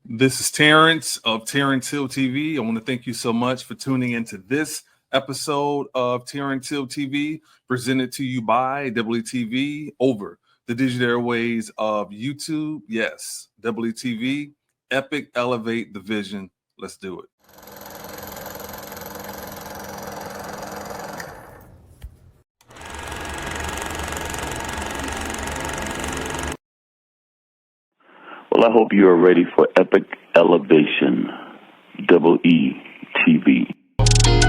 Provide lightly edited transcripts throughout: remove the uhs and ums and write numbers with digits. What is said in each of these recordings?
This is Terrance of Terrance Hill TV. I want to thank you so much for tuning into this episode of Terrance Hill TV, presented to you by WATV over the digital airways of YouTube. Yes, WATV, epic, elevate the vision. Let's do it. Well, I hope you are ready for epic elevation. WETV.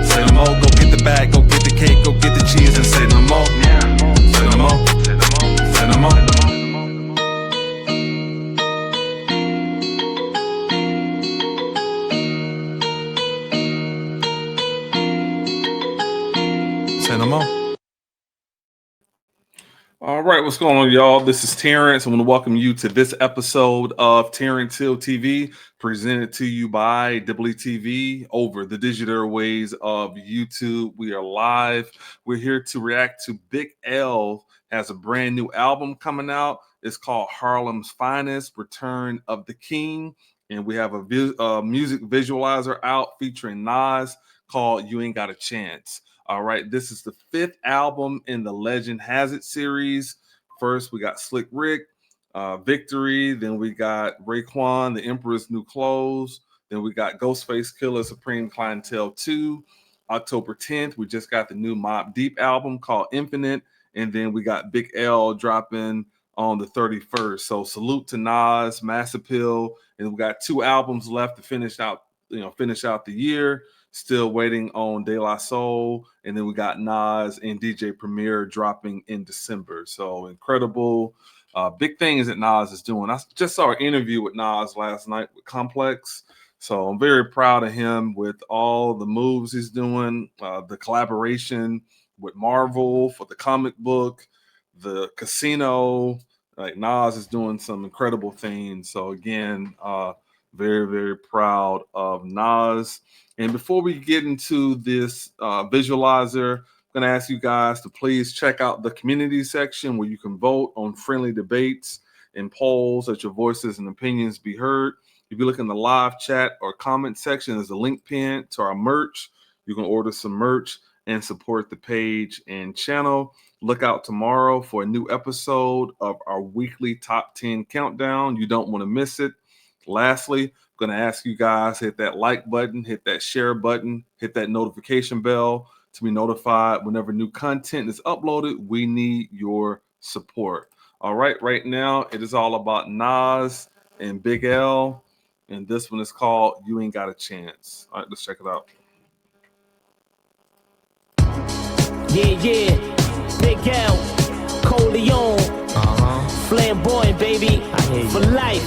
Say no more, go get the bag, go get the cake, go get the cheese, and say no more. Say no more, say no more. Say no more. All right, what's going on, y'all? This is Terrance. I want to welcome you to this episode of Terrance Hill TV, presented to you by WATV over the digital airways of YouTube. We are live. We're here to react to BigL. Has a brand new album coming out. It's called Halem'sFinest, Return of the King. And we have a music visualizer out featuring Nas called You Ain't Got a Chance. All right, this is the fifth album in the Legend Has It series. First, we got Slick Rick, Victory. Then we got Raekwon, The Emperor's New Clothes. Then we got Ghostface Killer, Supreme Clientele 2. October 10th, we just got the new Mobb Deep album called Infinite. And then we got BigL dropping on the 31st. So salute to Nas, Mass Appeal. And we got 2 albums left to finish out the year. Still waiting on De La Soul, and then we got Nas and DJ Premier dropping in December. So incredible, big things that Nas is doing. I just saw an interview with Nas last night with Complex, so I'm very proud of him with all the moves he's doing, the collaboration with Marvel for the comic book, the casino. Like Nas is doing some incredible things. So again, very, very proud of Nas. And before we get into this visualizer, I'm going to ask you guys to please check out the community section where you can vote on friendly debates and polls that your voices and opinions be heard. If you look in the live chat or comment section, there's a link pinned to our merch. You can order some merch and support the page and channel. Look out tomorrow for a new episode of our weekly top 10 countdown. You don't want to miss it. Lastly, I'm going to ask you guys, hit that like button, hit that share button, hit that notification bell to be notified whenever new content is uploaded. We need your support. All right, right now it is all about Nas and BigL, and this one is called You Ain't Got a Chance. All right, let's check it out. Yeah, BigL, Coleon, flamboyant, baby, for life.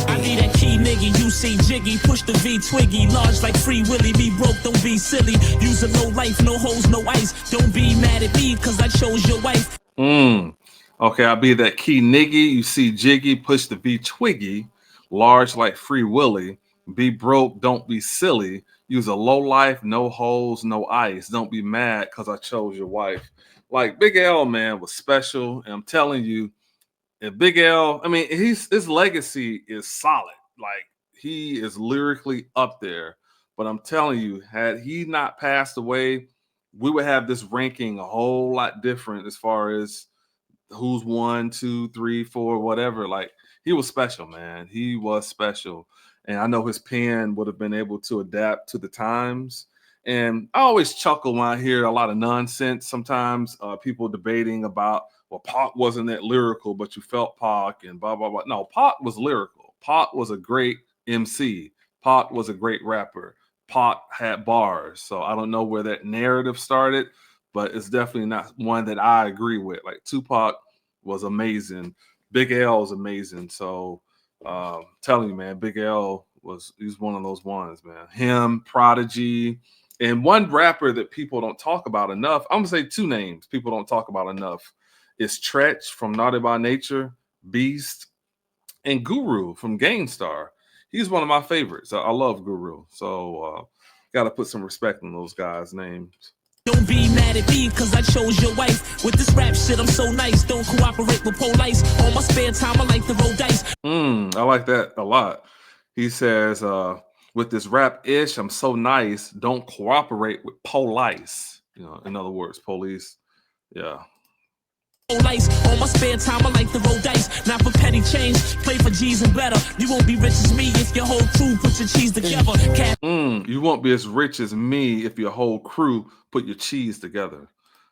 I need that key nigga, you see Jiggy, push the V Twiggy, large like Free Willy, be broke, don't be silly, use a no life, no hoes, no ice, don't be mad at me, cause I chose your wife. Okay, I'll be that key niggy, you see Jiggy, push the V Twiggy, large like Free Willy, be broke, don't be silly, use a low life, no hoes, no ice, don't be mad cause I chose your wife. Like BigL, man, was special, and I'm telling you, and BigL, I mean, his legacy is solid. Like he is lyrically up there. But I'm telling you, had he not passed away, we would have this ranking a whole lot different as far as who's 1, 2, 3, 4, whatever. Like he was special, man. He was special. And I know his pen would have been able to adapt to the times. And I always chuckle when I hear a lot of nonsense. Sometimes people debating about, well, Pac wasn't that lyrical, but you felt Pac and blah, blah, blah. No, Pac was lyrical. Pac was a great MC. Pac was a great rapper. Pac had bars. So I don't know where that narrative started, but it's definitely not one that I agree with. Like Tupac was amazing. BigL was amazing. So telling you, man, BigL he's one of those ones, man. Him, Prodigy, and one rapper that people don't talk about enough. I'm gonna say 2 names people don't talk about enough. Is Tretch from Naughty by Nature, Beast, and Guru from Gangstar. He's one of my favorites. I love Guru. So got to put some respect on those guys' names. Don't be mad at me, cause I chose your wife. With this rap shit, I'm so nice. Don't cooperate with police. On my spare time, I like to roll dice. I like that a lot. He says, with this rap-ish, I'm so nice. Don't cooperate with police. You know, in other words, police. Yeah. Lights. On my spare time, I like to roll dice. Not for petty change, play for G's and better. You won't be rich as me if your whole crew put your cheese together. You won't be as rich as me if your whole crew put your cheese together.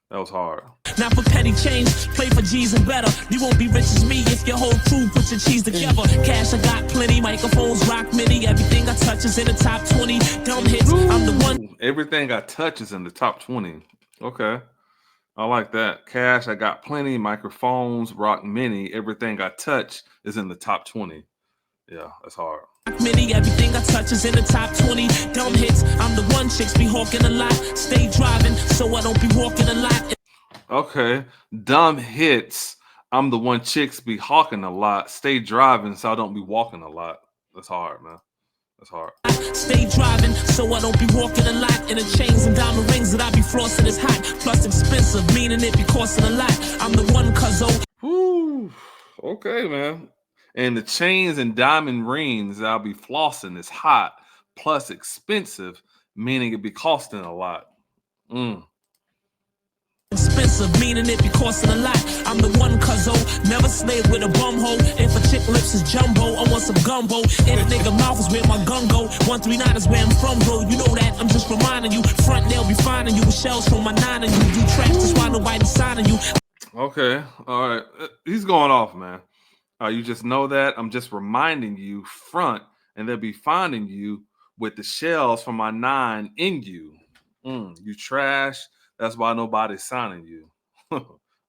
That was hard. Not for petty change, play for G's and better. You won't be rich as me if your whole crew put your cheese together. Cash, I got plenty. Microphones, rock mini. Everything I touch is in the top 20. Dumb hits, I'm the one. Everything I touch is in the top 20. Okay. I like that. Cash, I got plenty. Microphones, rock mini. Everything I touch is in the top 20. Yeah, that's hard. Mini, everything I touch is in the top 20. Dumb hits, I'm the one. Chicks be hawking a lot. Stay driving so I don't be walking a lot. Okay. Dumb hits, I'm the one. Chicks be hawking a lot. Stay driving so I don't be walking a lot. That's hard, man. That's hard. Stay driving so I don't be walking a lot. In the chains and diamond rings that I be flossing is hot. Plus expensive, meaning it be costing a lot. I'm the one cuzzo. Woo. Okay, man. And the chains and diamond rings that I'll be flossing is hot. Plus expensive, meaning it be costing a lot. Expensive, meaning it be costing a lot. I'm the one cuzzo, never slayed with a bumhole. If a chick lips is jumbo, I want some gumbo. If a nigga mouth is where my gun go. 139 is where I'm from, bro. You know that, I'm just reminding you. Front they'll be finding you with shells from my 9 and you do tracks, that's why nobody's signing you. Okay, all right. He's going off, man. You just know that. I'm just reminding you, front, and they'll be finding you with the shells from my 9 in you. You trash. That's why nobody's signing you.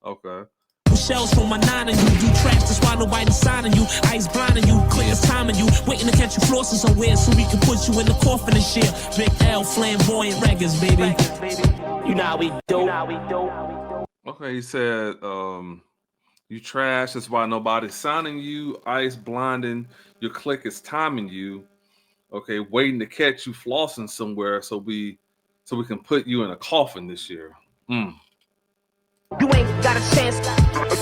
Okay. Shells from my 9 and you do tracks, that's why nobody's signing you. Ice blinding you, clear timing you, waiting to catch you flossing somewhere so we can put you in the coffin and shit. BigL, flamboyant records, baby. You know how we do. Okay, he said, you trash, that's why nobody's signing you. Ice blinding, your click is timing you. Okay, waiting to catch you flossing somewhere so we can put you in a coffin this year. You ain't got a chance.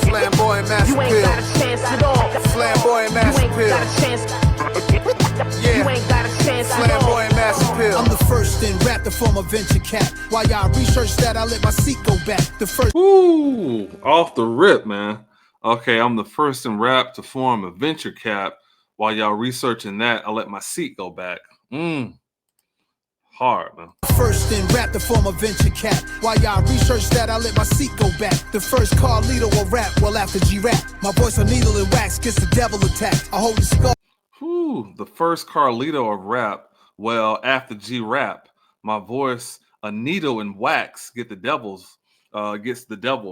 Flamboyant master You ain't got a chance at all. Flamboyant You master ain't got a chance. Yeah. You ain't got a chance at all. Flamboyant master pill. I'm the first in rap to form a venture cap. While y'all research that, I let my seat go back. The first. Ooh, off the rip, man. Okay, I'm the first in rap to form a venture cap. While y'all researching that, I let my seat go back. Hard, man. First in rap to form a venture cap. While y'all research that, I let my seat go back. The first Carlito of rap, well after G-Rap. My voice a needle and wax gets the devil attacked. I hold the skull. The first Carlito of rap, well after G-Rap. My voice a needle and wax gets the devil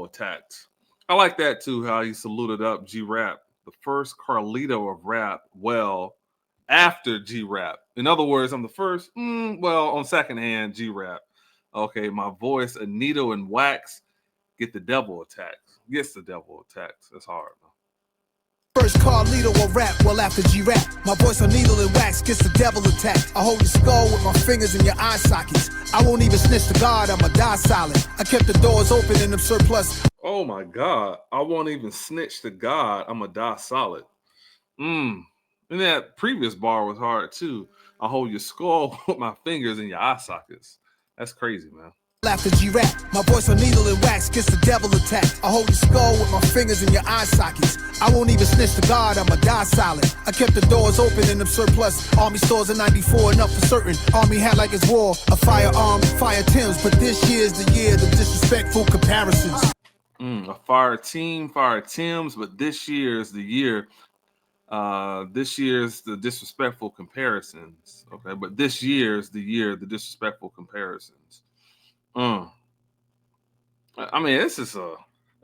attacked. I like that too, how he saluted up G-Rap. The first Carlito of rap, well after G-Rap. In other words, I'm the first, on second hand, G-Rap. Okay, my voice, a needle and wax, gets the devil attacked. That's hard, man. First Carlito of rap, well after G-Rap. My voice a needle and wax gets the devil attacked. I hold your skull with my fingers in your eye sockets. I won't even snitch to God, I'ma die silent. I kept the doors open in them surplus. Oh my God, I won't even snitch to God, I'ma die solid. And that previous bar was hard too. I hold your skull with my fingers in your eye sockets. That's crazy, man. After G-Rap, my voice a needle and wax gets the devil attacked. I hold your skull with my fingers in your eye sockets. I won't even snitch to God, I'ma die silent. I kept the doors open in them surplus. Army stores in 94, enough for certain. Army hat like it's war, a firearm, fire Timbs. But this year's the year of the disrespectful comparisons. A fire team, fire Timbs, but this year's the year. This year's the disrespectful comparisons. Okay, but this year's the year of the disrespectful comparisons. I mean, this is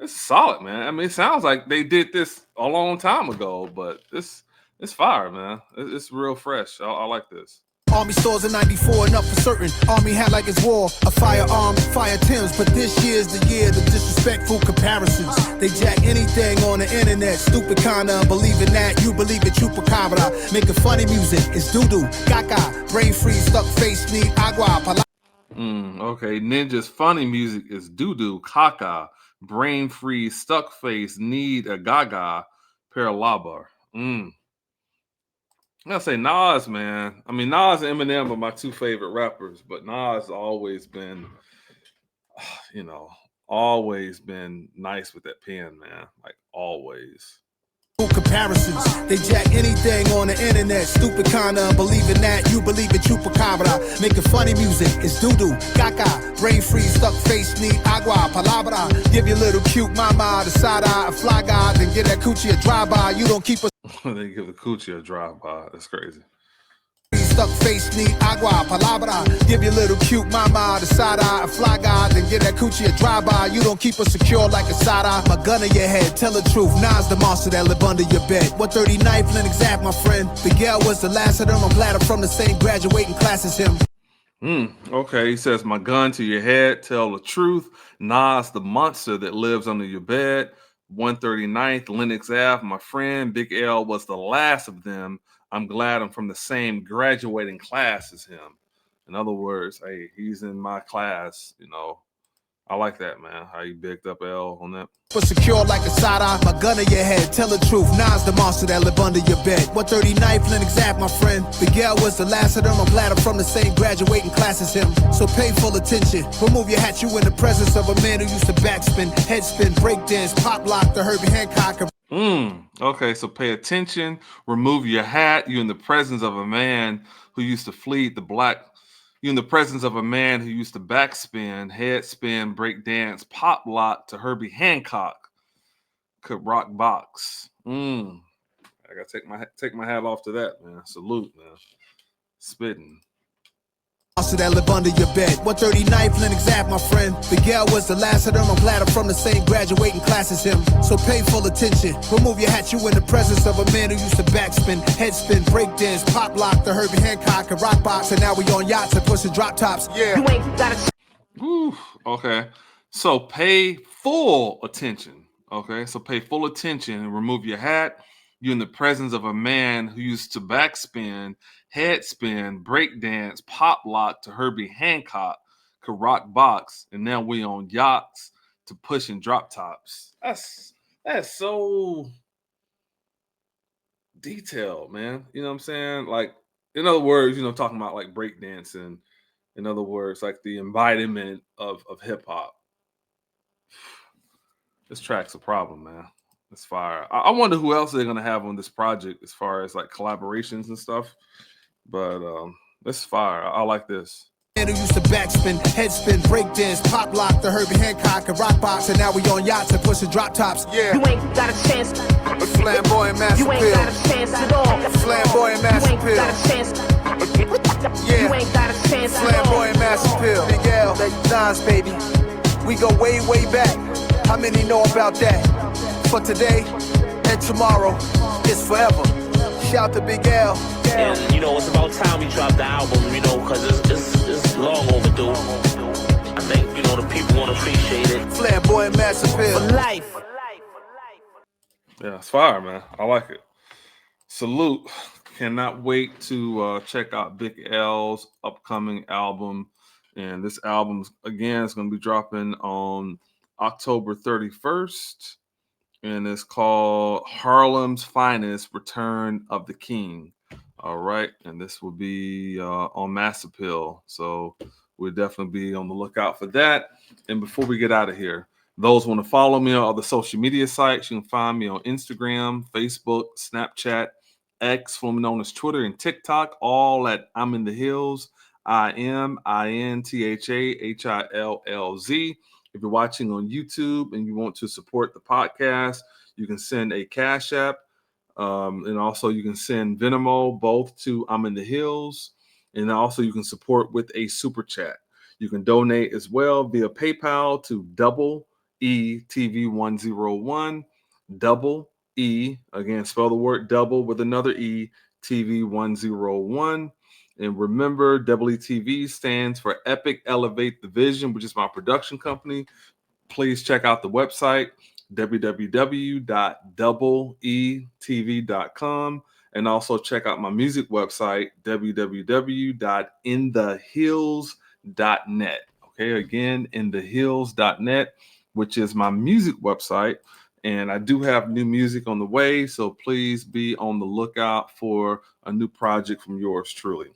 solid, man. I mean, it sounds like they did this a long time ago, but it's fire, man. It's real fresh. I like this. Army stores in 94, enough for certain. Army hat like it's war, a firearm, fire Timbs. But this year's the year of the disrespectful comparisons. They jack anything on the internet. Stupid kinda believing that you believe it, chupacabra. Making funny music, it's doo-doo, gaga. Brain freeze, stuck face, need agua. Okay, Ninja's funny music is doo-doo, caca, brain freeze, stuck face, need a gaga, paralaba. I gotta say Nas, man. I mean, Nas and Eminem are my two favorite rappers, but Nas always been, you know, always been nice with that pen, man. Like always. Comparisons, they jack anything on the internet. Stupid kinda believing that you believe in chupacabra. Making funny music is doo-doo, caca, brain freeze, stuck face, need agua, palabra. Give your little cute mama the side eye, a fly guy, then get that coochie a drive-by. You don't keep us. They give the coochie a drive-by. That's crazy. Stuck face, need agua, palabra. Give your little cute mama the side eye, a fly guy, then get that coochie a drive-by. You don't keep us secure like a side eye. My gun in your head, tell the truth. Nas the monster that live under your bed. 139th and exact, my friend. BigL was the last of them. I'm glad I'm from the same graduating class as him. Okay, he says, my gun to your head, tell the truth. Nas the monster that lives under your bed. 139th, Lennox Ave, my friend. BigL was the last of them. I'm glad I'm from the same graduating class as him. In other words, hey, he's in my class, you know. I like that, man. How you bigged up L on that. But secure like a side eye, my gun in your head, tell the truth. Nas the monster that live under your bed. 139th, Lennox Ave, my friend. BigL was the last of them. I'm glad I'm from the same graduating class as him. So pay full attention. Remove your hat, you in the presence of a man who used to backspin, headspin, breakdance, pop lock, the Herbie Hancock. Okay, so pay attention. Remove your hat. You're in the presence of a man who used to fleet the black. You're in the presence of a man who used to backspin, head spin, break dance, pop lock to Herbie Hancock, could rock box. I gotta take my hat off to that, man. Salute, man. Spitting. Monster that live under your bed. 139th, Lennox Ave, my friend. BigL was the last of them. I'm glad I'm from the same graduating class as him. So pay full attention. Remove your hat, you in the presence of a man who used to backspin, headspin, breakdance, pop lock, the Herbie Hancock, and rock box. And now we on yachts and pushing drop tops. Yeah. You ain't got a Okay. So pay full attention. Okay. So pay full attention and remove your hat. You're in the presence of a man who used to backspin, head spin, break dance, pop lock to Herbie Hancock, could rock box, and now we on yachts to pushing drop tops. That's so detailed, man. You know what I'm saying? Like, in other words, you know, talking about like break dancing. In other words, like the embodiment of hip hop. This track's a problem, man. It's fire. I wonder who else they're gonna have on this project as far as like collaborations and stuff. But this is fire. I like this. Man who used to backspin, headspin, breakdance, pop lock, the Herbie Hancock, and rock box. And now we on yachts and pushing drop tops. Yeah. You ain't got a chance. Flamboyant master You ain't pill. got a chance at all. Flamboyant You master ain't pill. got a chance. Yeah. You ain't got a chance at all. Flamboyant master pill. BigL, Nas, baby. We go way, way back. How many know about that? For today and tomorrow, it's forever. Shout to BigL. And you know, it's about time we drop the album, you know, because it's long overdue. I think, you know, the people want to appreciate it. Flamboyant master For pill. life. Yeah, it's fire, man. I like it. Salute. Cannot wait to check out BigL's upcoming album. And this album, again, is going to be dropping on October 31st. And it's called Harlem's Finest, Return of the King. All right. And this will be on Masterpill. So we'll definitely be on the lookout for that. And before we get out of here, those want to follow me on other social media sites, you can find me on Instagram, Facebook, Snapchat, X, formerly known as Twitter, and TikTok, all at I'm in the Hills. IMINTHAHILLZ. If you're watching on YouTube and you want to support the podcast, you can send a Cash App. And also you can send Venmo both to I'm in the Hills. And also you can support with a super chat. You can donate as well via PayPal to DoubleETV101. Double E, again, spell the word double with another E, TV101. And remember, DoubleETV stands for Epic Elevate the Vision, which is my production company. Please check out the website, www.doubleetv.com. And also check out my music website, www.inthehills.com. Okay, again, inthehills.net, which is my music website. And I do have new music on the way, so please be on the lookout for a new project from yours truly.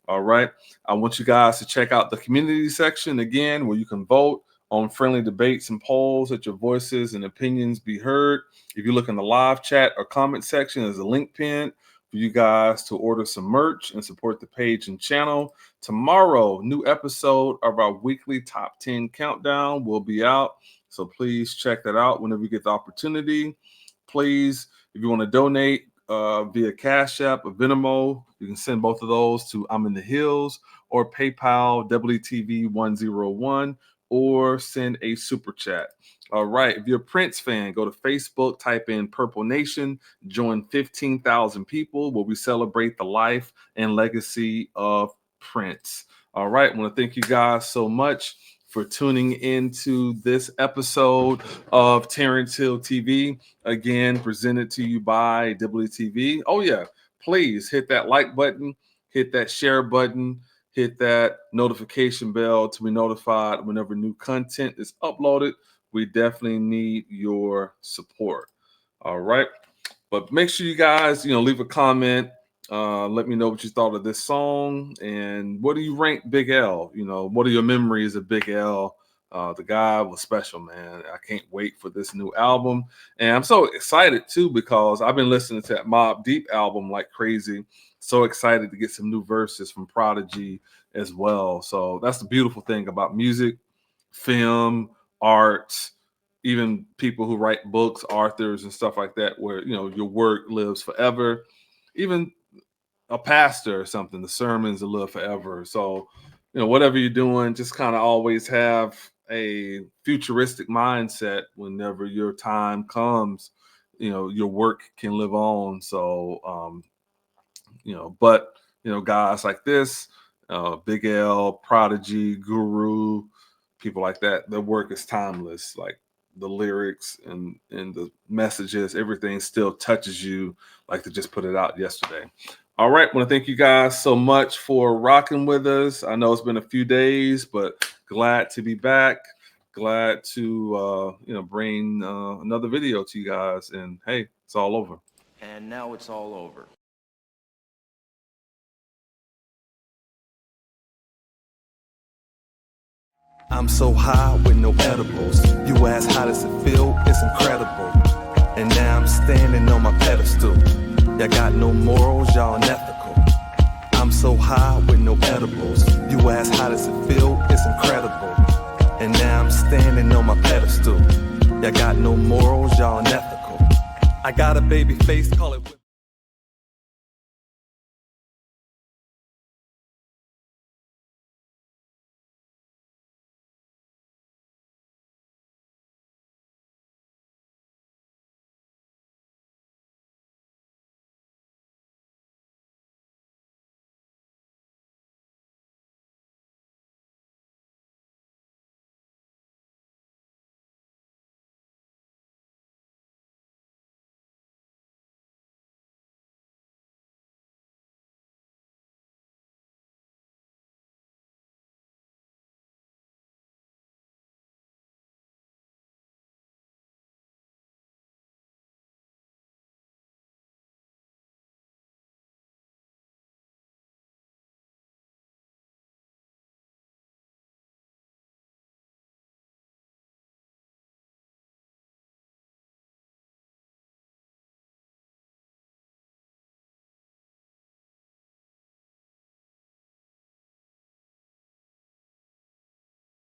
All right. I want you guys to check out the community section again, where you can vote on friendly debates and polls, that your voices and opinions be heard. If you look in the live chat or comment section, there's a link pinned for you guys to order some merch and support the page and channel. Tomorrow, new episode of our weekly top 10 countdown will be out. So please check that out whenever you get the opportunity. Please, if you want to donate via Cash App or Venmo, you can send both of those to I'm in the Hills or PayPal WTV101, or send a super chat. All right. If you're a Prince fan, go to Facebook, type in Purple Nation, join 15,000 people where we celebrate the life and legacy of Prince. All right. I want to thank you guys so much for tuning into this episode of Terrance Hill TV, again, presented to you by DoubleETV. Oh, yeah. Please hit that like button, hit that share button, hit that notification bell to be notified whenever new content is uploaded. We definitely need your support. All right. But make sure you guys, leave a comment. Let me know what you thought of this song, and what do you rank BigL? What are your memories of BigL? The guy was special, man. I can't wait for this new album. And I'm so excited too, because I've been listening to that Mobb Deep album like crazy. So excited to get some new verses from Prodigy as well. So that's the beautiful thing about music, film, art, even people who write books, authors and stuff like that, where, your work lives forever. Even a pastor or something, the sermons will live forever. So, whatever you're doing, just kind of always have a futuristic mindset whenever your time comes. Your work can live on. So, but guys like this, BigL, Prodigy, Guru, people like that, their work is timeless. Like the lyrics and the messages, everything still touches you like they just put it out yesterday. All right, I want to thank you guys so much for rocking with us. I know it's been a few days, but glad to be back. Glad to bring another video to you guys. And hey, it's all over. And now it's all over. I'm so high with no edibles. You ask how does it feel? It's incredible. And now I'm standing on my pedestal. Y'all got no morals, y'all unethical. I'm so high with no edibles. You ask how does it feel? It's incredible. And now I'm standing on my pedestal. Y'all got no morals, y'all unethical. I got a baby face, call it